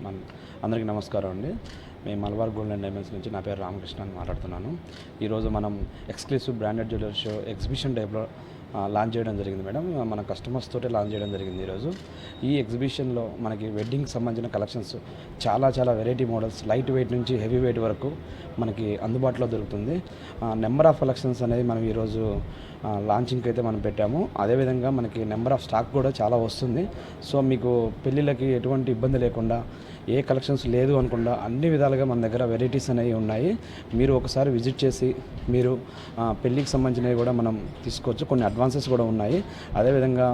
అందరికీ నమస్కారం అండి. మేము మలబార్ గోల్డ్ అండ్ డైమండ్స్ నుంచి నా పేరు రామకృష్ణ అని మాట్లాడుతున్నాను. ఈరోజు మనం exclusive branded jewellery show exhibition టైప్లో లాంచ్ చేయడం జరిగింది మేడం. మన కస్టమర్స్ తోటి లాంచ్ చేయడం జరిగింది ఈరోజు. ఈ ఎగ్జిబిషన్లో మనకి వెడ్డింగ్కి సంబంధించిన కలెక్షన్స్ చాలా వెరైటీ మోడల్స్ లైట్ వెయిట్ నుంచి హెవీ వెయిట్ వరకు మనకి అందుబాటులో దొరుకుతుంది. నెంబర్ ఆఫ్ కలెక్షన్స్ అనేది మనం ఈరోజు లాంచింగ్కి అయితే మనం పెట్టాము. అదేవిధంగా మనకి నెంబర్ ఆఫ్ స్టాక్ కూడా చాలా వస్తుంది. సో మీకు పెళ్ళిళ్ళకి ఎటువంటి ఇబ్బంది లేకుండా, ఏ కలెక్షన్స్ లేదు అనకుండా అన్ని విధాలుగా మన దగ్గర వెరైటీస్ అనేవి ఉన్నాయి. మీరు ఒకసారి విజిట్ చేసి మీరు పెళ్ళికి సంబంధించినవి కూడా మనం తీసుకోవచ్చు. కొన్ని అడ్వాన్సెస్ కూడా ఉన్నాయి. అదేవిధంగా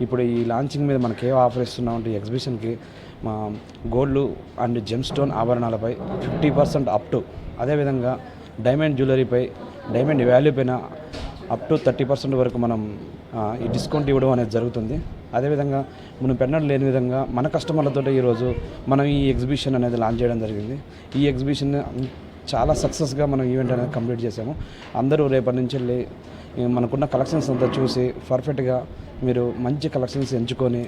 ఇప్పుడు ఈ లాంచింగ్ మీద మనకి ఏ ఆఫర్ ఇస్తున్నామంటే ఎగ్జిబిషన్కి గోల్డ్ అండ్ జెమ్ స్టోన్ ఆభరణాలపై 50% అప్ టు, అదేవిధంగా డైమండ్ జ్యువెలరీపై డైమండ్ వాల్యూ పైన అప్ టు 30% వరకు మనం ఈ డిస్కౌంట్ ఇవ్వడం అనేది జరుగుతుంది. అదేవిధంగా మనం పెన్నడు లేని విధంగా మన కస్టమర్లతో ఈరోజు మనం ఈ ఎగ్జిబిషన్ అనేది లాంచ్ చేయడం జరిగింది. ఈ ఎగ్జిబిషన్ చాలా సక్సెస్గా మనం ఈవెంట్ అనేది కంప్లీట్ చేసాము. అందరూ రేపటి నుంచి వెళ్ళి మనకున్న కలెక్షన్స్ అంతా చూసి పర్ఫెక్ట్గా మీరు మంచి కలెక్షన్స్ ఎంచుకొని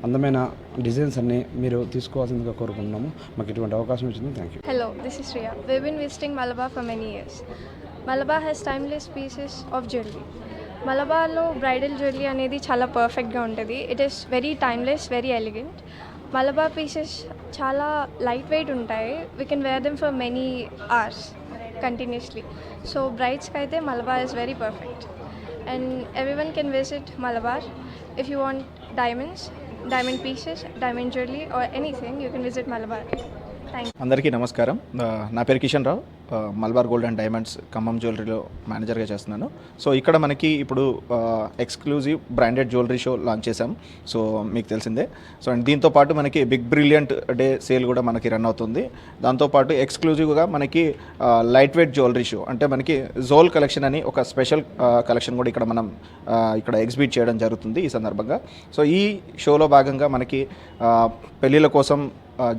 అందమైన డిజైన్స్ అన్ని మీరు తీసుకోవాల్సిందిగా కోరుకుంటున్నాము. మాకు ఇటువంటి అవకాశం ఇచ్చింది. Thank you. Hello, this is Shreya. We've been visiting Malabar for many years. Malabar has timeless pieces of jewelry. మలబార్లో బ్రైడల్ జ్యువెలరీ అనేది చాలా పర్ఫెక్ట్గా ఉంటుంది. It is very timeless, very elegant. Malabar pieces చాలా లైట్ వెయిట్ ఉంటాయి. We can wear them for many hours continuously. So బ్రైడ్స్కి అయితే Malabar is very perfect. And everyone can visit Malabar. If you want diamond pieces, diamond jewelry or anything, you can visit Malabar. Thank you. అందరికీ నమస్కారం. నా పేరు Kishan Rao. Malabar gold and diamonds Khammam జ్యువెలరీలో మేనేజర్గా చేస్తున్నాను. So ఇక్కడ మనకి ఇప్పుడు exclusive branded jewellery show launch చేసాం. సో మీకు తెలిసిందే. సో అండ్ దీంతోపాటు మనకి బిగ్ బ్రిలియంట్ డే సేల్ కూడా మనకి రన్ అవుతుంది. దాంతోపాటు ఎక్స్క్లూజివ్గా మనకి లైట్ వెయిట్ జ్యువెలరీ షో అంటే మనకి జోల్ కలెక్షన్ అని ఒక స్పెషల్ కలెక్షన్ కూడా ఇక్కడ మనం ఇక్కడ ఎగ్జిబిట్ చేయడం జరుగుతుంది ఈ సందర్భంగా. సో ఈ షోలో భాగంగా మనకి పెళ్ళిళ్ళ కోసం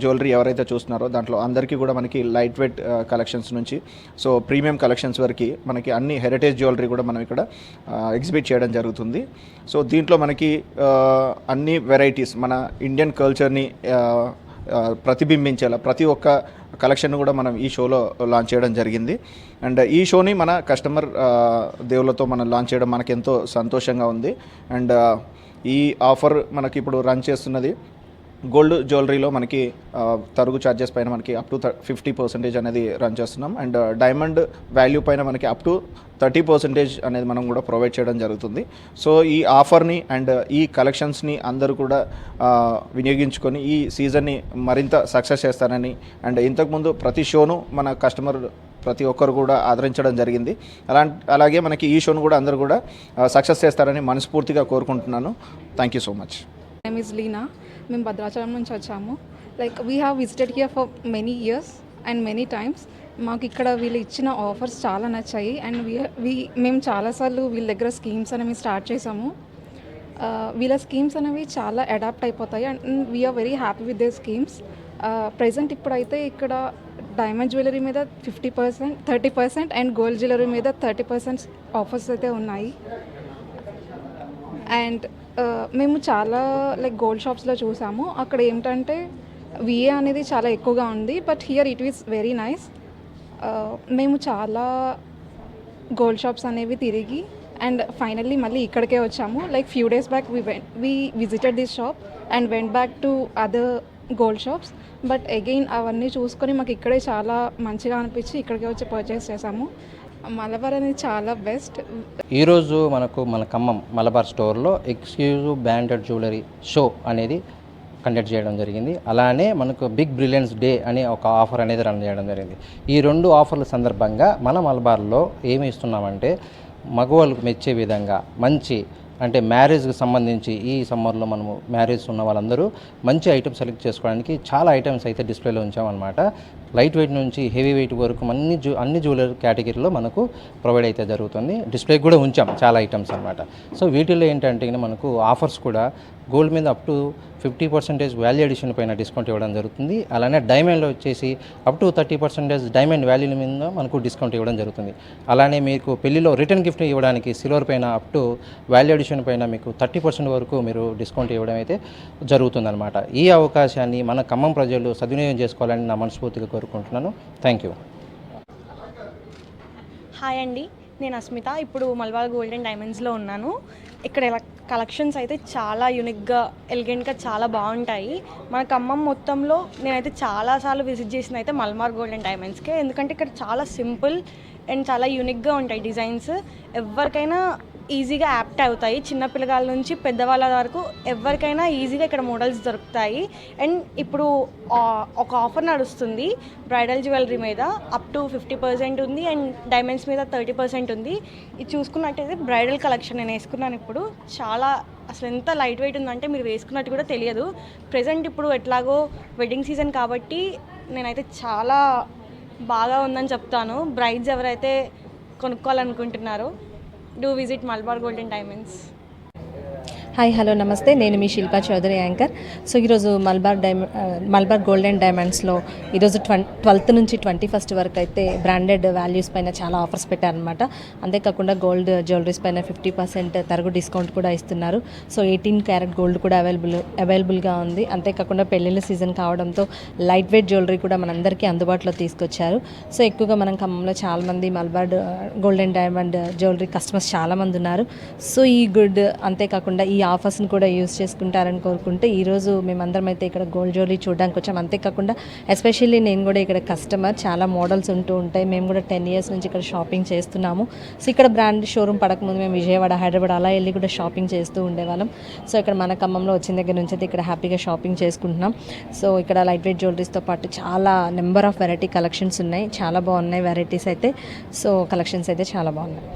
జ్యువెలరీ ఎవరైతే చూస్తున్నారో దాంట్లో అందరికీ కూడా మనకి లైట్ వెయిట్ కలెక్షన్స్ నుంచి సో ప్రీమియం కలెక్షన్స్ వరకు మనకి అన్ని హెరిటేజ్ జ్యువెలరీ కూడా మనం ఇక్కడ ఎగ్జిబిట్ చేయడం జరుగుతుంది. సో దీంట్లో మనకి అన్ని వెరైటీస్ మన ఇండియన్ కల్చర్ని ప్రతిబింబించేలా ప్రతి ఒక్క కలెక్షన్ కూడా మనం ఈ షోలో లాంచ్ చేయడం జరిగింది. అండ్ ఈ షోని మన కస్టమర్ దేవులతో మనం లాంచ్ చేయడం మనకి ఎంతో సంతోషంగా ఉంది. అండ్ ఈ ఆఫర్ మనకి ఇప్పుడు రన్ చేస్తున్నది గోల్డ్ జ్యువెలరీలో మనకి తరుగు ఛార్జెస్ పైన మనకి అప్ టు 50% అనేది రన్ చేస్తున్నాం. అండ్ డైమండ్ వాల్యూ పైన మనకి అప్ టు 30% అనేది మనం కూడా ప్రొవైడ్ చేయడం జరుగుతుంది. సో ఈ ఆఫర్ని అండ్ ఈ కలెక్షన్స్ని అందరూ కూడా వినియోగించుకొని ఈ సీజన్ని మరింత సక్సెస్ చేస్తారని అండ్ ఇంతకుముందు ప్రతి షోను మన కస్టమర్ ప్రతి ఒక్కరు కూడా ఆదరించడం జరిగింది. అలాగే మనకి ఈ షోను కూడా అందరూ కూడా సక్సెస్ చేస్తారని మనస్ఫూర్తిగా కోరుకుంటున్నాను. Thank you so much. Name is Leena. మేము భద్రాచలం నుంచి వచ్చాము. Like we have visited here for many years and many times. మాకు ఇక్కడ వీళ్ళు ఇచ్చిన ఆఫర్స్ చాలా నచ్చాయి. అండ్ మేము చాలాసార్లు వీళ్ళ దగ్గర స్కీమ్స్ అనేవి స్టార్ట్ చేసాము. వీళ్ళ స్కీమ్స్ అనేవి చాలా అడాప్ట్ అయిపోతాయి and we are very happy with the schemes. Present ఇప్పుడైతే ఇక్కడ డైమండ్ జ్యువెలరీ మీద 50%, 30% అండ్ గోల్డ్ జ్యువెలరీ మీద 30% ఆఫర్స్ అయితే ఉన్నాయి. అండ్ మేము చాలా లైక్ గోల్డ్ షాప్స్లో చూసాము. అక్కడ ఏంటంటే విఏ అనేది చాలా ఎక్కువగా ఉంది. But here it is very nice. మేము చాలా గోల్డ్ షాప్స్ అనేవి తిరిగి అండ్ ఫైనల్లీ మళ్ళీ ఇక్కడికే వచ్చాము. Like few days back we visited this shop and went back to other gold shops. But again అవన్నీ చూసుకొని మాకు ఇక్కడే చాలా మంచిగా అనిపించి ఇక్కడికే వచ్చి పర్చేస్ చేసాము. మలబార్ అనేది చాలా బెస్ట్. ఈరోజు మన ఖమ్మం మలబార్ స్టోర్లో ఎక్స్క్లూజివ్ బ్రాండెడ్ జ్యువెలరీ షో అనేది కండక్ట్ చేయడం జరిగింది. అలానే మనకు బిగ్ బ్రిలియన్స్ డే అనే ఒక ఆఫర్ అనేది రన్ చేయడం జరిగింది. ఈ రెండు ఆఫర్ల సందర్భంగా మన మలబార్లో ఏమి ఇస్తున్నామంటే మగవాళ్ళకు మెచ్చే విధంగా మంచి అంటే మ్యారేజ్కి సంబంధించి ఈ సమ్మర్లో మనము మ్యారేజ్ ఉన్న వాళ్ళందరూ మంచి ఐటమ్స్ సెలెక్ట్ చేసుకోవడానికి చాలా ఐటమ్స్ అయితే డిస్ప్లేలో ఉంచామన్నమాట. లైట్ వెయిట్ నుంచి హెవీ వెయిట్ వరకు అన్ని జ్యువెలరీ కేటగిరీలో మనకు ప్రొవైడ్ అయితే జరుగుతుంది. డిస్ప్లే కూడా ఉంచాం చాలా ఐటమ్స్ అనమాట. సో వీటిల్లో ఏంటంటే మనకు ఆఫర్స్ కూడా గోల్డ్ మీద అప్ టు 50% వాల్యూ అడిషన్ పైన డిస్కౌంట్ ఇవ్వడం జరుగుతుంది. అలానే డైమండ్లో వచ్చేసి అప్ టు 30% డైమండ్ వాల్యూ మీద మనకు డిస్కౌంట్ ఇవ్వడం జరుగుతుంది. అలానే మీకు పెళ్లిలో రిటర్న్ గిఫ్ట్ ఇవ్వడానికి సిల్వర్ పైన అప్ టు వాల్యూ అడిషన్ పైన మీకు 30% వరకు మీరు డిస్కౌంట్ ఇవ్వడం అయితే జరుగుతుందన్నమాట. ఈ అవకాశాన్ని మన ఖమ్మం ప్రజలు సద్వినియోగం చేసుకోవాలని నా మనస్ఫూర్తిగా కోరుకుంటున్నాను. Thank you. హాయ్ అండి, నేను అస్మిత. ఇప్పుడు మల్బార్ గోల్డ్ అండ్ డైమండ్స్లో ఉన్నాను. ఇక్కడ కలెక్షన్స్ అయితే చాలా యూనిక్గా, ఎలిగెంట్గా చాలా బాగుంటాయి. మన ఖమ్మం మొత్తంలో నేనైతే చాలాసార్లు విజిట్ చేసిన అయితే మల్బార్ గోల్డ్ అండ్ డైమండ్స్కే. ఎందుకంటే ఇక్కడ చాలా సింపుల్ అండ్ చాలా యూనిక్గా ఉంటాయి డిజైన్స్. ఎవరికైనా ఈజీగా యాప్ట్ అవుతాయి. చిన్నపిల్లగాళ్ళ నుంచి పెద్దవాళ్ళ వరకు ఎవరికైనా ఈజీగా ఇక్కడ మోడల్స్ దొరుకుతాయి. అండ్ ఇప్పుడు ఒక ఆఫర్ నడుస్తుంది బ్రైడల్ జ్యువెలరీ మీద అప్ టు 50% ఉంది అండ్ డైమండ్స్ మీద 30% ఉంది. ఇది చూసుకున్నట్టయితే బ్రైడల్ కలెక్షన్ నేను వేసుకున్నాను. ఇప్పుడు చాలా అసలు ఎంత లైట్ వెయిట్ ఉందంటే మీరు వేసుకున్నట్టు కూడా తెలియదు. ప్రజెంట్ ఇప్పుడు ఎట్లాగో వెడ్డింగ్ సీజన్ కాబట్టి నేనైతే చాలా బాగా ఉందని చెప్తాను. బ్రైడ్స్ ఎవరైతే కొనుక్కోవాలనుకుంటున్నారో do visit Malabar gold and diamonds. Hi hello నమస్తే, నేను మీ శిల్పా చౌదరి యాంకర్. సో ఈరోజు మల్బార్ గోల్డ్ అండ్ డైమండ్స్లో ఈరోజు 12th నుంచి 21st వరకు అయితే బ్రాండెడ్ వాల్యూస్ పైన చాలా ఆఫర్స్ పెట్టారనమాట. అంతేకాకుండా గోల్డ్ జ్యువెలరీస్ పైన 50% తరుగు డిస్కౌంట్ కూడా ఇస్తున్నారు. సో 18 క్యారెట్ గోల్డ్ కూడా అవైలబుల్గా ఉంది. అంతేకాకుండా పెళ్ళిళ్ళ సీజన్ కావడంతో లైట్ వెయిట్ జ్యువెలరీ కూడా మనందరికీ అందుబాటులో తీసుకొచ్చారు. సో ఎక్కువగా మనం ఖమ్మంలో చాలామంది Malabar gold and diamond jewellery customers చాలామంది ఉన్నారు. సో ఈ గుడ్ అంతేకాకుండా ఈ ఆఫర్స్ని కూడా యూస్ చేసుకుంటారని కోరుకుంటే ఈరోజు మేమందరం అయితే ఇక్కడ గోల్డ్ జ్యువెలరీ చూడడానికి వచ్చాం. అంతేకాకుండా ఎస్పెషల్లీ నేను కూడా ఇక్కడ కస్టమర్, చాలా మోడల్స్ ఉంటూ ఉంటాయి. మేము కూడా 10 years నుంచి ఇక్కడ షాపింగ్ చేస్తున్నాము. సో ఇక్కడ బ్రాండ్ షోరూమ్ పడకముందు మేము విజయవాడ, హైదరాబాద్ అలా వెళ్ళి కూడా షాపింగ్ చేస్తూ ఉండేవాళ్ళం. సో ఇక్కడ మన ఖమ్మంలో వచ్చిన దగ్గర నుంచి అయితే ఇక్కడ హ్యాపీగా షాపింగ్ చేసుకుంటున్నాం. సో ఇక్కడ లైట్ వెయిట్ జ్యువెలరీస్తో పాటు చాలా నెంబర్ ఆఫ్ వెరైటీ కలెక్షన్స్ ఉన్నాయి. చాలా బాగున్నాయి వెరైటీస్ అయితే. సో కలెక్షన్స్ అయితే చాలా బాగున్నాయి.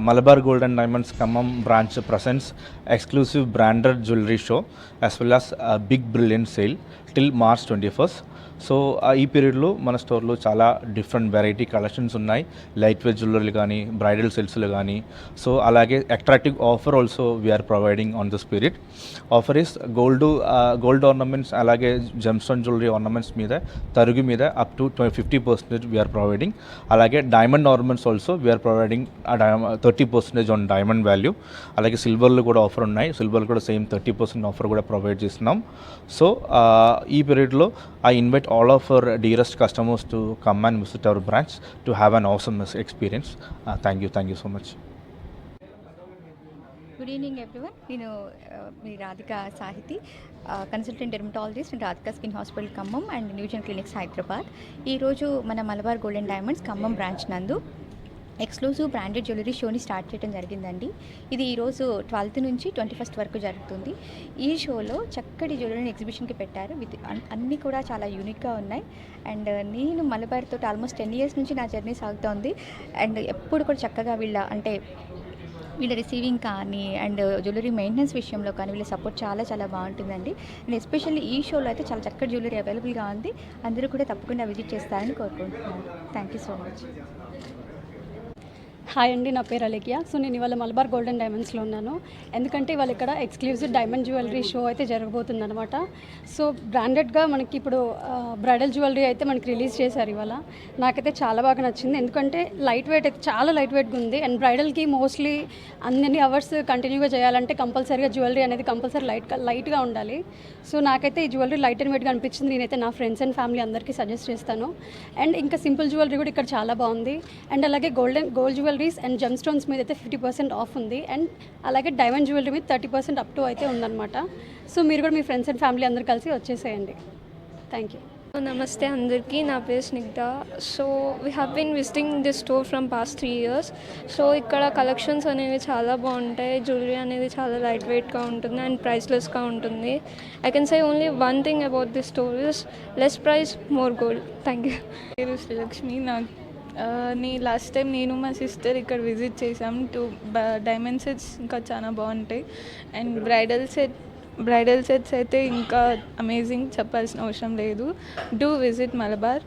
Malabar Gold and Diamonds Khammam branch presents exclusive branded jewelry show as well as a big brilliant sale till March 21st. So ఈ పీరియడ్లో మన స్టోర్లో చాలా డిఫరెంట్ వెరైటీ కలెక్షన్స్ ఉన్నాయి. లైట్ వెయిట్ జ్యువెలరీ కానీ, బ్రైడల్ సెల్స్లు కానీ. సో అలాగే attractive offer also we are providing on this period. Offer is gold ornaments అలాగే జెమ్స్టోన్ జ్యువెలరీ ఆర్నమెంట్స్ మీద తరుగు మీద అప్ టు 50% వీఆర్ ప్రొవైడింగ్. అలాగే diamond ornaments also we are providing 30% on diamond value. అలాగే సిల్వర్లో కూడా ఆఫర్ ఉన్నాయి. సిల్వర్లో కూడా సేమ్ 30% ఆఫర్ కూడా ప్రొవైడ్ చేస్తున్నాం. సో ఈ పీరియడ్లో I invite all of our dearest customers to come and visit our branch to have an awesome experience. Thank you so much. Good evening everyone. నేను మీ Radhika Sahiti, consultant dermatologist and Radhika skin hospital Khammam and న్యూజన్ clinics Hyderabad. ఈరోజు మన Malabar gold and diamonds Khammam branch నందు exclusive branded jewellery షోని start చేయడం జరిగిందండి. ఇది ఈరోజు 12th నుంచి 21st వరకు జరుగుతుంది. ఈ షోలో చక్కటి జ్యువెలరీని ఎగ్జిబిషన్కి పెట్టారు. అన్నీ కూడా చాలా యూనిక్గా ఉన్నాయి. అండ్ నేను మలబార్ తోటి ఆల్మోస్ట్ 10 years నుంచి నా జర్నీ సాగుతోంది. అండ్ ఎప్పుడు కూడా చక్కగా వీళ్ళ రిసీవింగ్ కానీ అండ్ జ్యువెలరీ మెయింటెనెన్స్ విషయంలో కానీ వీళ్ళ సపోర్ట్ చాలా చాలా బాగుంటుందండి. అండ్ ఎస్పెషల్లీ ఈ షోలో అయితే చాలా చక్కటి జ్యువెలరీ అవైలబుల్గా ఉంది. అందరూ కూడా తప్పకుండా విజిట్ చేస్తారని కోరుకుంటున్నాను. Thank you so much. Hi అండి, నా పేరు అలేఖ్య. సో నేను ఇవాళ మలబార్ గోల్డ్ అండ్ డైమండ్స్లో ఉన్నాను. ఎందుకంటే ఇవాళ ఇక్కడ ఎక్స్క్లూజివ్ డైమండ్ జ్యువెలరీ షో అయితే జరగబోతుంది అనమాట. సో బ్రాండెడ్గా మనకి ఇప్పుడు బ్రైడల్ జ్యువెలరీ అయితే మనకి రిలీజ్ చేశారు ఇవాళ. నాకైతే చాలా బాగా నచ్చింది. ఎందుకంటే లైట్ వెయిట్ అయితే చాలా లైట్ వెయిట్గా ఉంది. అండ్ బ్రైడల్కి మోస్ట్లీ అన్ని అవర్స్ కంటిన్యూగా చేయాలంటే కంపల్సరీగా జ్యువెలరీ అనేది కంపల్సరీ లైట్గా ఉండాలి. సో నాకైతే ఈ జ్యువెలరీ లైట్ అండ్ వెయిట్గా అనిపించింది. నేనైతే నా ఫ్రెండ్స్ అండ్ ఫ్యామిలీ అందరికీ సజెస్ట్ చేస్తాను. అండ్ ఇంకా సింపుల్ జ్యువెలరీ కూడా ఇక్కడ చాలా బాగుంది. అండ్ అలాగే gold jewellery and gem stones మీద అయితే 50% ఆఫ్ ఉంది. అండ్ అలాగే డైమండ్ జ్యువెలరీ మీద 30% అప్ టు అయితే ఉందన్నమాట. సో మీరు కూడా మీ ఫ్రెండ్స్ అండ్ ఫ్యామిలీ అందరు కలిసి వచ్చేసేయండి. Thank you. నమస్తే అందరికీ, నా పేరు Snigdha. So we have been visiting this store from past 3 years. So ఇక్కడ కలెక్షన్స్ అనేవి చాలా బాగుంటాయి. జ్యువెలరీ అనేది చాలా లైట్ వెయిట్గా ఉంటుంది అండ్ ప్రైస్లెస్గా ఉంటుంది. I can say only one thing about this store is less price more gold. Thank you. పేరు శ్రీలక్ష్మి. లాస్ట్ టైం నేను మా సిస్టర్ ఇక్కడ విజిట్ చేసాం. డైమండ్ సెట్స్ ఇంకా చాలా బాగుంటాయి. అండ్ బ్రైడల్ సెట్స్ అయితే ఇంకా అమేజింగ్, చెప్పాల్సిన అవసరం లేదు. Do visit Malabar.